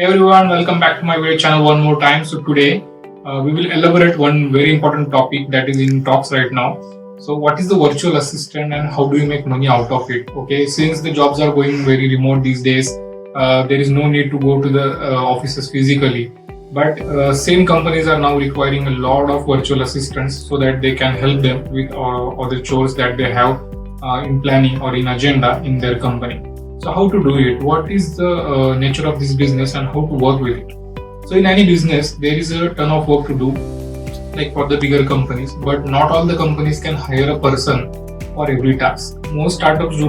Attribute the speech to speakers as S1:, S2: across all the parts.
S1: Hey everyone, welcome back to my video channel one more time. So today we will elaborate one very important topic that is in talks right now. So what is the virtual assistant and how do you make money out of it? Okay, since the jobs are going very remote these days, there is no need to go to the offices physically. But same companies are now requiring a lot of virtual assistants so that they can help them with other chores that they have in planning or in agenda in their company. So how to do it? What is the nature of this business and how to work with it? So in any business, there is a ton of work to do, like for the bigger companies, but not all the companies can hire a person for every task. Most startups do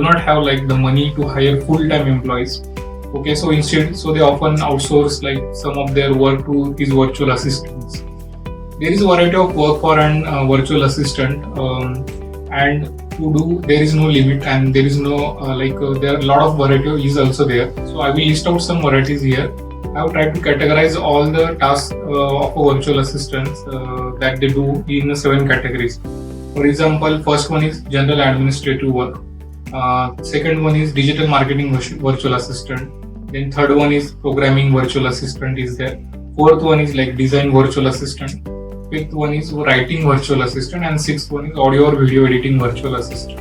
S1: not have like the money to hire full-time employees. Okay, so instead, so they often outsource like some of their work to these virtual assistants. There is a variety of work for an virtual assistant, and to do there is no limit and there is no there are a lot of variety is also there. So I will list out some varieties here. I have tried to categorize all the tasks of a virtual assistants that they do in 7 categories. For example, first one is general administrative work. Second one is digital marketing virtual assistant. Then third one is programming virtual assistant is there. Fourth one is like design virtual assistant. Fifth one is writing virtual assistant, and sixth one is audio or video editing virtual assistant.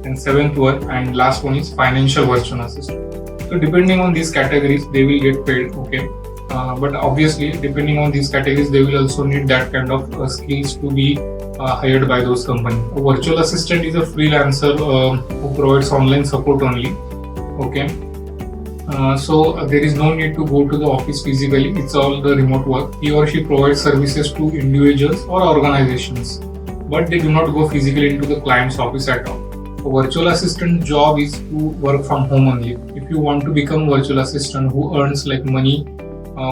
S1: And seventh one and last one is financial virtual assistant. So depending on these categories, they will get paid. Okay, but obviously depending on these categories, they will also need that kind of skills to be hired by those companies. A virtual assistant is a freelancer who provides online support only. Okay. So there is no need to go to the office physically. It's all the remote work. He or she provides services to individuals or organizations, but they do not go physically into the client's office at all. A virtual assistant job is to work from home only. If you want to become a virtual assistant who earns like money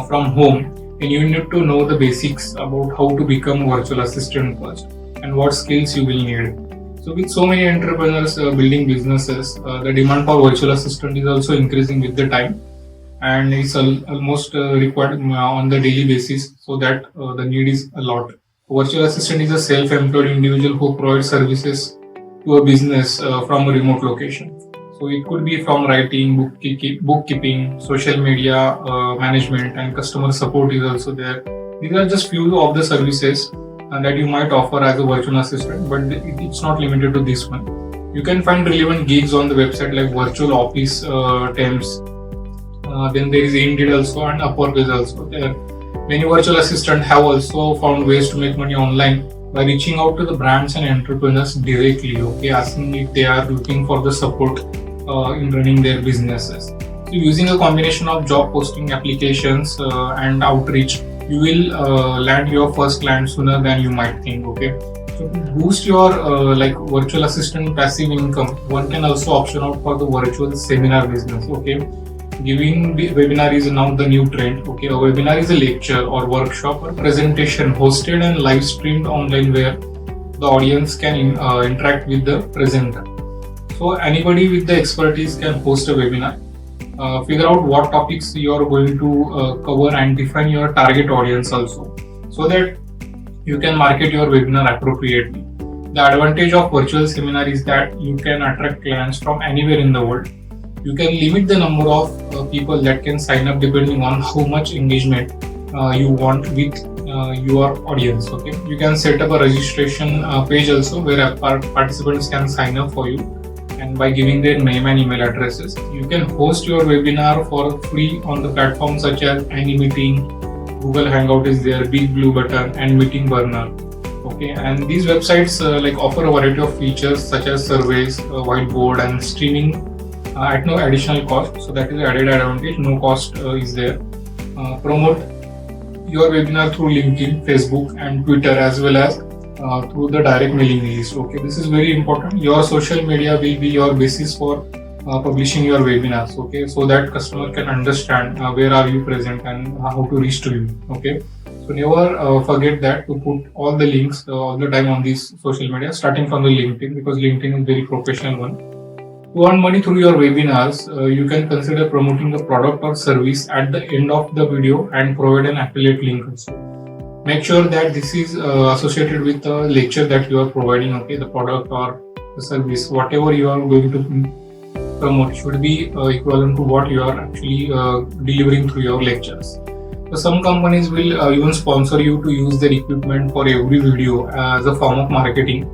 S1: from home, then you need to know the basics about how to become a virtual assistant first and what skills you will need. So with so many entrepreneurs building businesses, the demand for virtual assistant is also increasing with the time, and it's almost required on the daily basis, so that the need is a lot. Virtual assistant is a self-employed individual who provides services to a business from a remote location. So it could be from writing, bookkeeping, social media management, and customer support is also there. These are just few of the services that you might offer as a virtual assistant, but it's not limited to this one. You can find relevant gigs on the website like virtual office temps. Then there is Indeed also, and Upwork is also there. Many virtual assistants have also found ways to make money online by reaching out to the brands and entrepreneurs directly. Okay, asking if they are looking for the support in running their businesses. So using a combination of job posting applications and outreach, you will land your first client sooner than you might think. Okay, so to boost your virtual assistant passive income, one can also option out for the virtual seminar business. Okay, giving the webinar is now the new trend. Okay, a webinar is a lecture or workshop or presentation hosted and live streamed online where the audience can interact with the presenter. So anybody with the expertise can host a webinar. Figure out what topics you are going to cover and define your target audience also, so that you can market your webinar appropriately. The advantage of virtual seminar is that you can attract clients from anywhere in the world. You can limit the number of people that can sign up depending on how much engagement you want with your audience. Okay, you can set up a registration page also where participants can sign up for you, and by giving their name and email addresses, you can host your webinar for free on the platforms such as AnyMeeting, Google Hangout is there, Big Blue Button, and Meeting Burner. Okay, and these websites offer a variety of features such as surveys, whiteboard, and streaming at no additional cost. So that is the added advantage. No cost is there. Promote your webinar through LinkedIn, Facebook, and Twitter, as well as through the direct mailing list. Okay, this is very important. Your social media will be your basis for publishing your webinars. Okay, so that customer can understand where are you present and how to reach to you. Okay, so never forget that to put all the links all the time on these social media, starting from the LinkedIn, because LinkedIn is very professional one. To earn money through your webinars, you can consider promoting a product or service at the end of the video and provide an affiliate link also. Make sure that this is associated with the lecture that you are providing. Okay, the product or the service, whatever you are going to promote should be equivalent to what you are actually delivering through your lectures. So some companies will even sponsor you to use their equipment for every video as a form of marketing.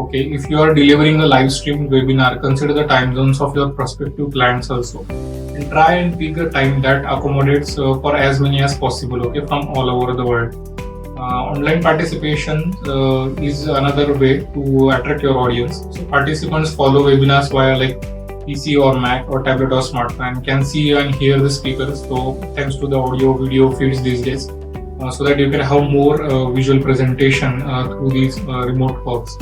S1: Okay, if you are delivering a live stream webinar, consider the time zones of your prospective clients also, and try and pick a time that accommodates for as many as possible. Okay, from all over the world. Online participation is another way to attract your audience. So participants follow webinars via like PC or Mac or tablet or smartphone, can see and hear the speakers. So thanks to the audio video feeds these days, so that you can have more visual presentation through these remote works.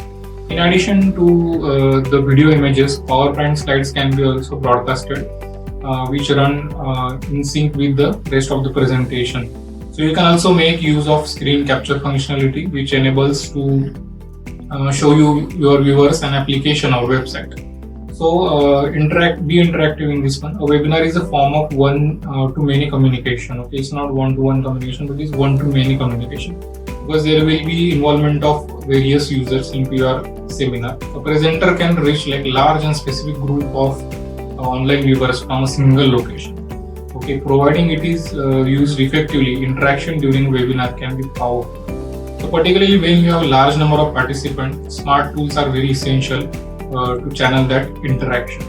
S1: In addition to the video images, PowerPoint slides can be also broadcasted, which run in sync with the rest of the presentation. So you can also make use of screen capture functionality, which enables to show you your viewers an application or website. So be interactive in this one. A webinar is a form of one-to-many communication. Okay, it's not one-to-one communication, but it's one-to-many communication, because there will be involvement of various users into your seminar. A presenter can reach like large and specific group of online viewers from a single location. Okay, providing it is used effectively, interaction during webinar can be powerful. So particularly when you have a large number of participants, smart tools are very essential to channel that interaction.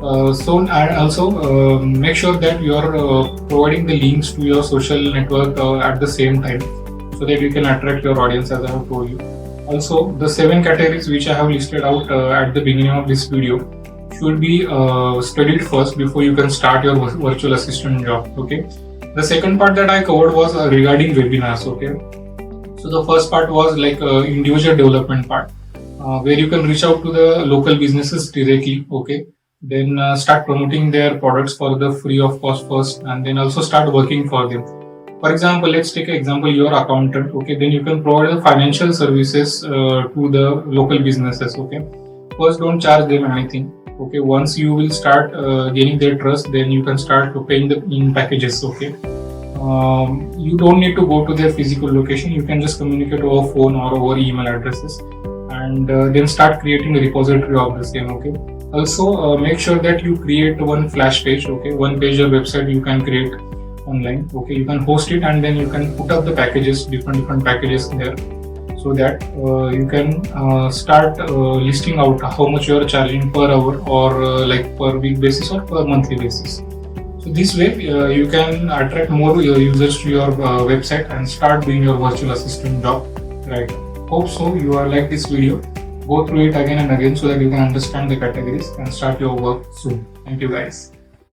S1: And also make sure that you are providing the links to your social network at the same time, so that you can attract your audience, as I have told you. Also, the 7 categories which I have listed out at the beginning of this video should be studied first before you can start your virtual assistant job. Okay. The second part that I covered was regarding webinars. Okay. So the first part was like individual development part, where you can reach out to the local businesses directly. Okay. Then start promoting their products for the free of cost first, and then also start working for them. For example, let's take an example, you're accountant. Okay. Then you can provide the financial services to the local businesses. Okay. First, don't charge them anything. Okay, once you will start gaining their trust, then you can start paying them in packages. Okay, you don't need to go to their physical location. You can just communicate over phone or over email addresses, and then start creating a repository of the same. Okay, also make sure that you create one flash page. Okay, one pager website you can create online. Okay, you can host it, and then you can put up the packages, different packages there, so that you can start listing out how much you are charging per hour, or like per week basis or per monthly basis. So this way you can attract more users to your website and start doing your virtual assistant job. Right. Hope so you are like this video. Go through it again and again so that you can understand the categories and start your work soon. Thank you guys.